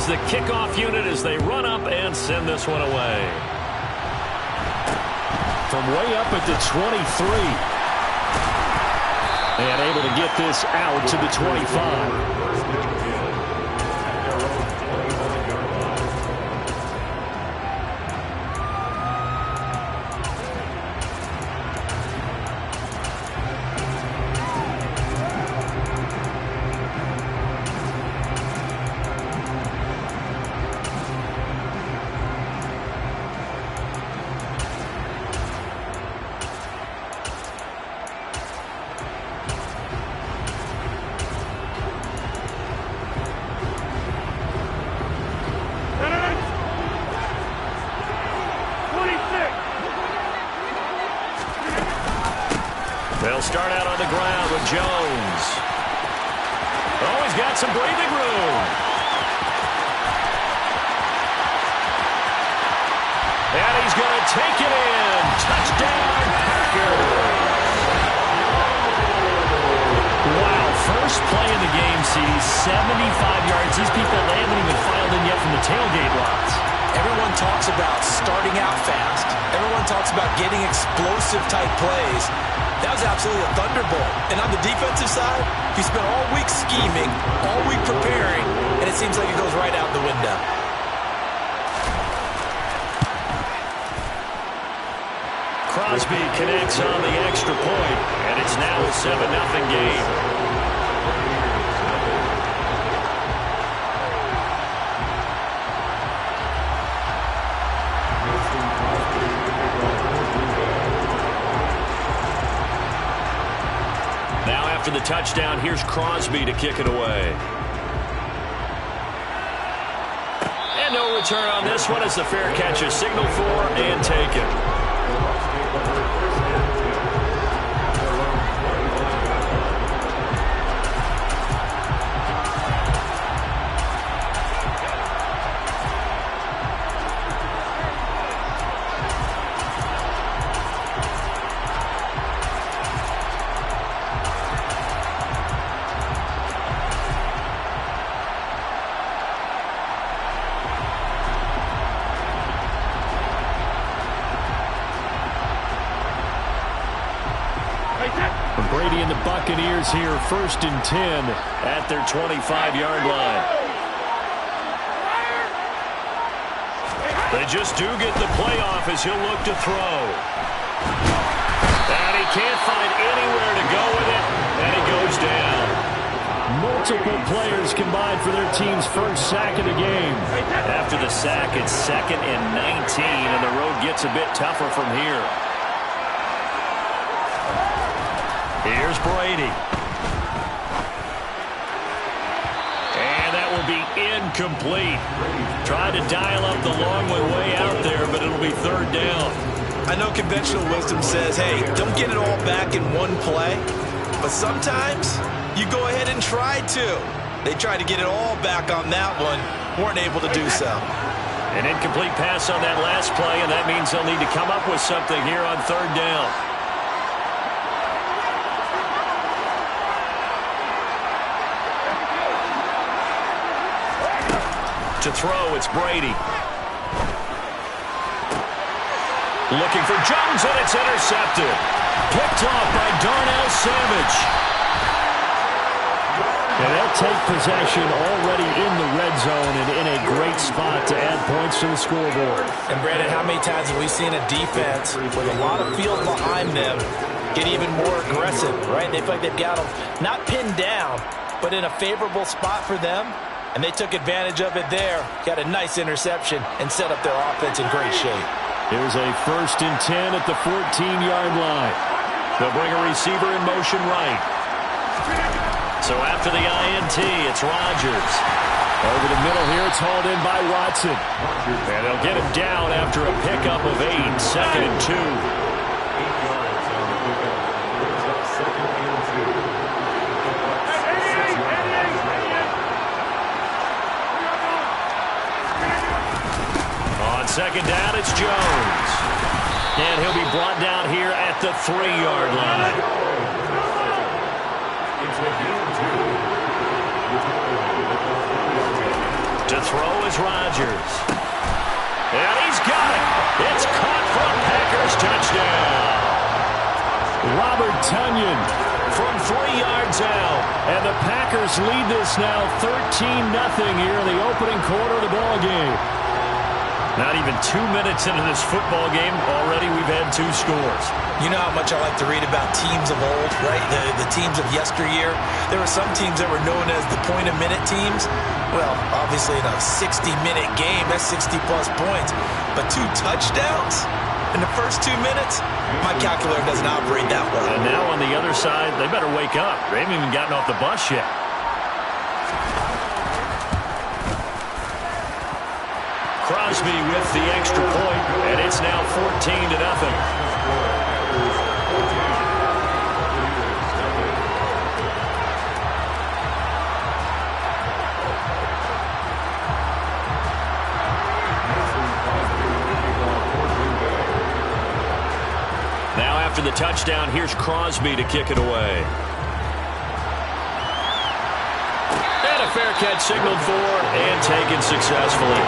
the kickoff unit as they run up and send this one away. From way up at the 23. And able to get this out to the 25. They'll start out on the ground with Jones. Oh, he's got some breathing room. And he's going to take it in. Touchdown, Packers. Wow, first play of the game, CD, 75 yards. These people, they haven't even filed in yet from the tailgate lots. Everyone talks about starting out fast. Everyone talks about getting explosive-type plays. That was absolutely a thunderbolt. And on the defensive side, he spent all week scheming, all week preparing, and it seems like it goes right out the window. Crosby connects on the extra point, and it's now a 7-0 game. Now after the touchdown, here's Crosby to kick it away. And no return on this one as the fair catch is signaled for and taken. Brady and the Buccaneers here, 1st and 10 at their 25-yard line. They just do get the playoff as he'll look to throw. And he can't find anywhere to go with it, and he goes down. Multiple players combined for their team's first sack of the game. After the sack, it's 2nd and 19, and the road gets a bit tougher from here. Here's Brady. And that will be incomplete. Tried to dial up the long way out there, but it'll be 3rd down. I know conventional wisdom says, hey, don't get it all back in one play. But sometimes you go ahead and try to. They tried to get it all back on that one. Weren't able to do so. An incomplete pass on that last play, and that means they'll need to come up with something here on 3rd down. To throw, it's Brady. Looking for Jones, and it's intercepted. Picked off by Darnell Savage. And they'll take possession already in the red zone and in a great spot to add points to the scoreboard. And Brandon, how many times have we seen a defense with a lot of field behind them get even more aggressive, right? They feel like they've got them not pinned down, but in a favorable spot for them. And they took advantage of it there. Got a nice interception and set up their offense in great shape. Here's a 1st and 10 at the 14-yard line. They'll bring a receiver in motion right. So after the INT, it's Rodgers. Over the middle here, it's hauled in by Watson. And they'll get him down after a pickup of 8, 2nd and 2. Second down, it's Jones. And he'll be brought down here at the 3-yard line. To throw is Rodgers. And he's got it. It's caught for a Packers touchdown. Robert Tonyan from 3 yards out. And the Packers lead this now 13-0 here in the opening quarter of the ball game. Not even 2 minutes into this football game, already we've had 2 scores. You know how much I like to read about teams of old, right? The teams of yesteryear. There were some teams that were known as the point-a-minute teams. Well, obviously in a 60-minute game, that's 60-plus points. But 2 touchdowns in the first 2 minutes? My calculator doesn't operate that well. And now on the other side, they better wake up. They haven't even gotten off the bus yet. Crosby with the extra point, and it's now 14-0. Now after the touchdown, here's Crosby to kick it away. And a fair catch signaled for and taken successfully.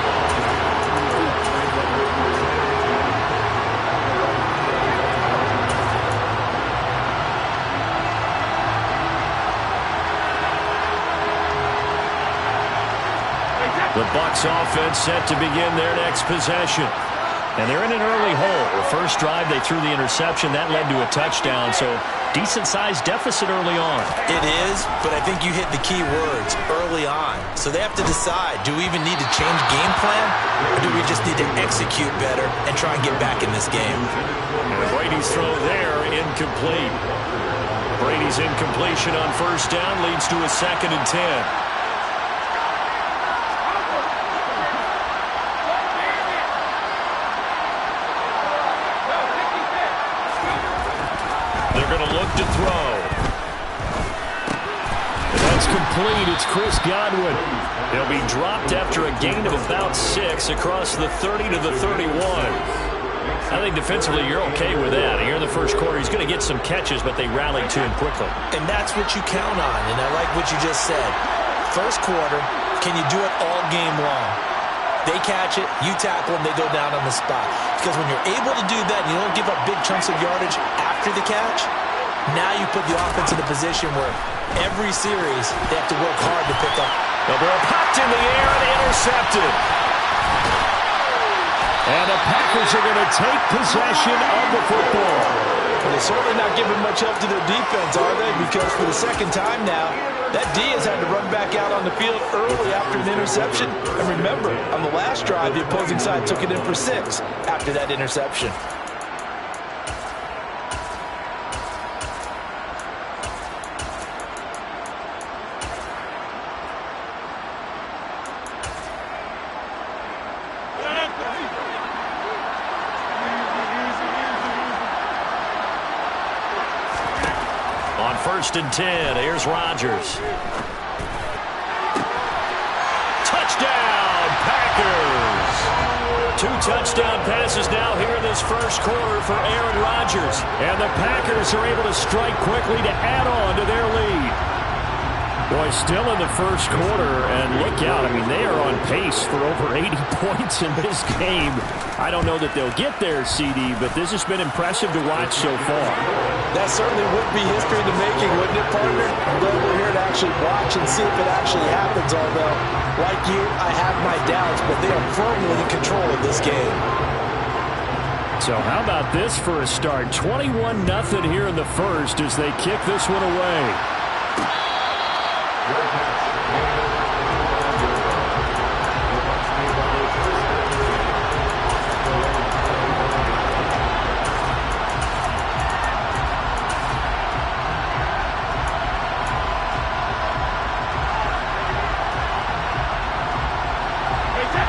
The Bucs offense set to begin their next possession. And they're in an early hole. The first drive, they threw the interception. That led to a touchdown, so decent-sized deficit early on. It is, but I think you hit the key words, early on. So they have to decide, do we even need to change game plan, or do we just need to execute better and try and get back in this game? And Brady's throw there, incomplete. Brady's incompletion on first down leads to a 2nd and 10. To throw. And that's complete. It's Chris Godwin. He'll be dropped after a gain of about 6 across the 30 to the 31. I think defensively you're okay with that. Here in the first quarter, he's going to get some catches, but they rallied to him quickly. And that's what you count on, and I like what you just said. First quarter, can you do it all game long? They catch it, you tackle them, they go down on the spot. Because when you're able to do that and you don't give up big chunks of yardage after the catch, now you put the offense in a position where every series they have to work hard to pick up. The ball popped in the air and intercepted. And the Packers are going to take possession of the football. Well, they're certainly not giving much help to their defense, are they? Because for the second time now, that D has had to run back out on the field early after an interception. And remember, on the last drive, the opposing side took it in for 6 after that interception. On 1st and 10, here's Rodgers. Touchdown, Packers! 2 touchdown passes now here in this first quarter for Aaron Rodgers. And the Packers are able to strike quickly to add on to their lead. Boy, still in the first quarter, and look out. I mean, they are on pace for over 80 points in this game. I don't know that they'll get there, CD, but this has been impressive to watch so far. That certainly would be history in the making, wouldn't it, partner? I'm glad we're here to actually watch and see if it actually happens, although, like you, I have my doubts, but they are firmly in control of this game. So how about this for a start? 21-0 here in the first as they kick this one away.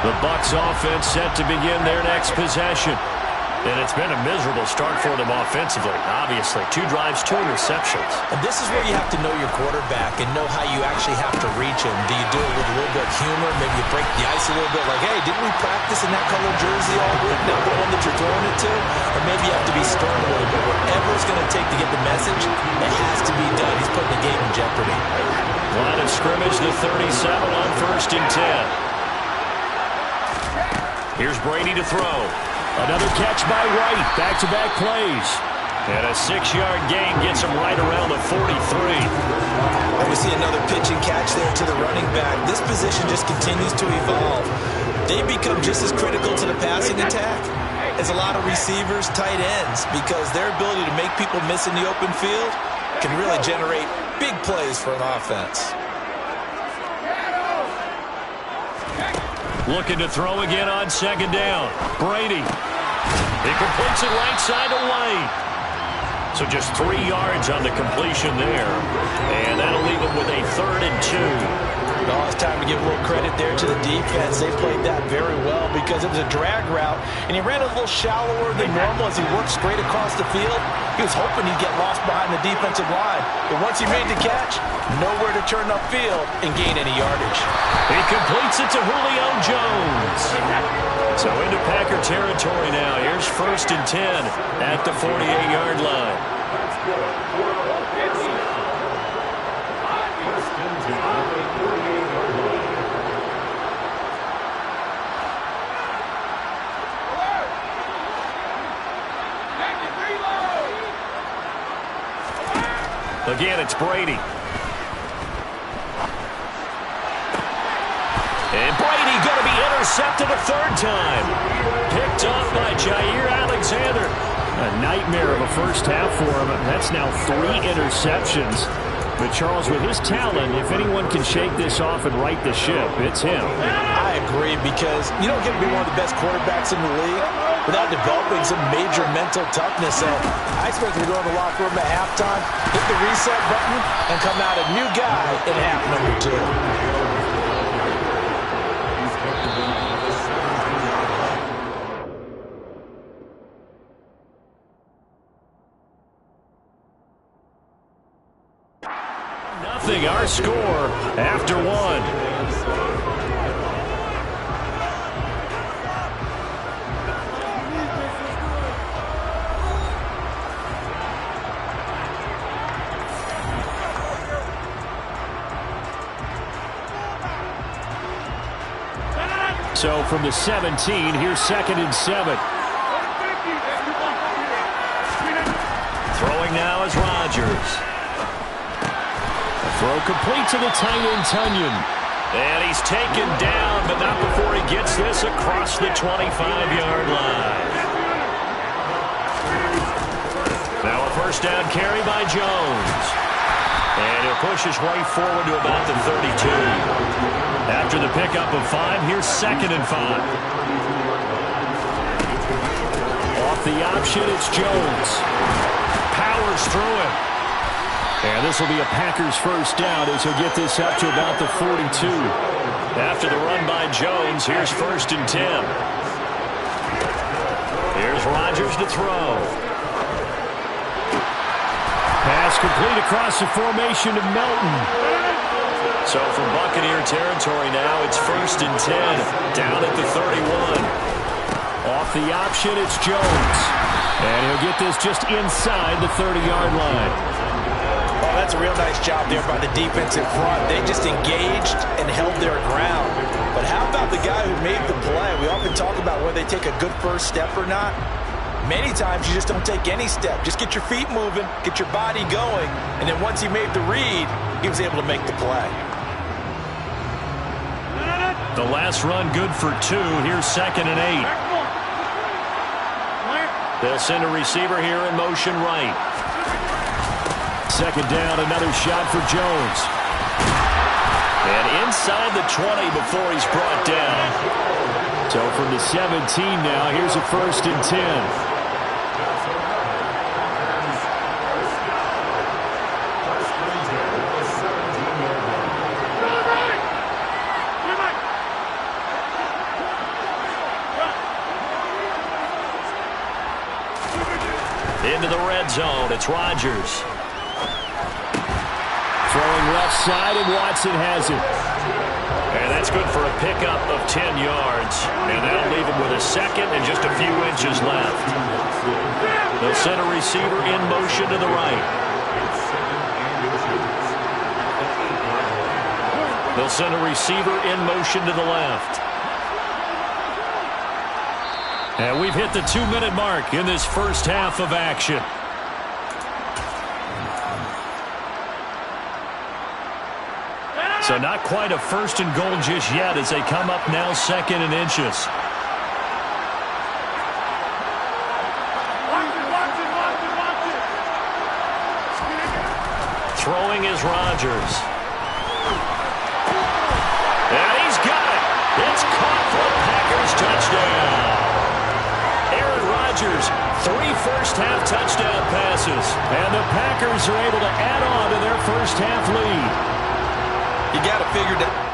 The Bucs offense set to begin their next possession. And it's been a miserable start for them offensively, obviously. 2 drives, 2 interceptions. And this is where you have to know your quarterback and know how you actually have to reach him. Do you do it with a little bit of humor? Maybe you break the ice a little bit like, hey, didn't we practice in that colored jersey all week? Not the one that you're throwing it to? Or maybe you have to be stern a little bit. Whatever it's going to take to get the message, it has to be done. He's putting the game in jeopardy. Line of scrimmage, the 37 on 1st and 10. Here's Brady to throw. Another catch by White. Back-to-back plays. And a 6-yard gain gets him right around the 43. And we see another pitch and catch there to the running back. This position just continues to evolve. They become just as critical to the passing attack as a lot of receivers, tight ends, because their ability to make people miss in the open field can really generate big plays for an offense. Looking to throw again on second down. Brady. He completes it right side to White. So just 3 yards on the completion there. And that'll leave him with a 3rd and 2. Now it's time to give a little credit there to the defense. They played that very well because it was a drag route, and he ran a little shallower than normal as he worked straight across the field. He was hoping he'd get lost behind the defensive line. But once he made the catch, nowhere to turn upfield and gain any yardage. He completes it to Julio Jones. So into Packer territory now. Here's 1st and 10 at the 48-yard line. Again, it's Brady. And Brady going to be intercepted a 3rd time. Picked off by Jair Alexander. A nightmare of a first half for him. That's now 3 interceptions. But Charles, with his talent, if anyone can shake this off and right the ship, it's him. I agree, because you don't get to be one of the best quarterbacks in the league without developing some major mental toughness. So I expect him to go in the locker room at halftime, hit the reset button, and come out a new guy in half number 2. Our score after 1. So from the 17, here's 2nd and 7. Throwing now is Rodgers. Throw complete to the tight end, Tunyon. And he's taken down, but not before he gets this across the 25-yard line. Now a 1st down carry by Jones. And he'll push his way forward to about the 32. After the pickup of 5, here's 2nd and 5. Off the option, it's Jones. Powers through him. And this will be a Packers 1st down as he'll get this up to about the 42. After the run by Jones, here's 1st and 10. Here's Rodgers to throw. Pass complete across the formation to Melton. So from Buccaneer territory now, it's 1st and 10. Down at the 31. Off the option, it's Jones. And he'll get this just inside the 30-yard line. Oh, that's a real nice job there by the defense in front. They just engaged and held their ground. But how about the guy who made the play? We often talk about whether they take a good first step or not. Many times you just don't take any step. Just get your feet moving, get your body going, and then once he made the read, he was able to make the play. The last run good for 2. Here's 2nd and 8. They'll send a receiver here in motion right. 2nd down, another shot for Jones. And inside the 20 before he's brought down. So from the 17 now, here's a 1st and 10. Into the red zone, it's Rodgers. Throwing left side, and Watson has it. And that's good for a pickup of 10 yards. And that'll leave him with a 2nd and just a few inches left. They'll send a receiver in motion to the right. They'll send a receiver in motion to the left. And we've hit the 2-minute mark in this first half of action. So not quite a first and goal just yet as they come up now second and inches. Throwing is Rodgers. And he's got it. It's caught for a Packers touchdown. Aaron Rodgers, 3 first-half touchdown passes. And the Packers are able to add on to their first-half lead. You got to figure that.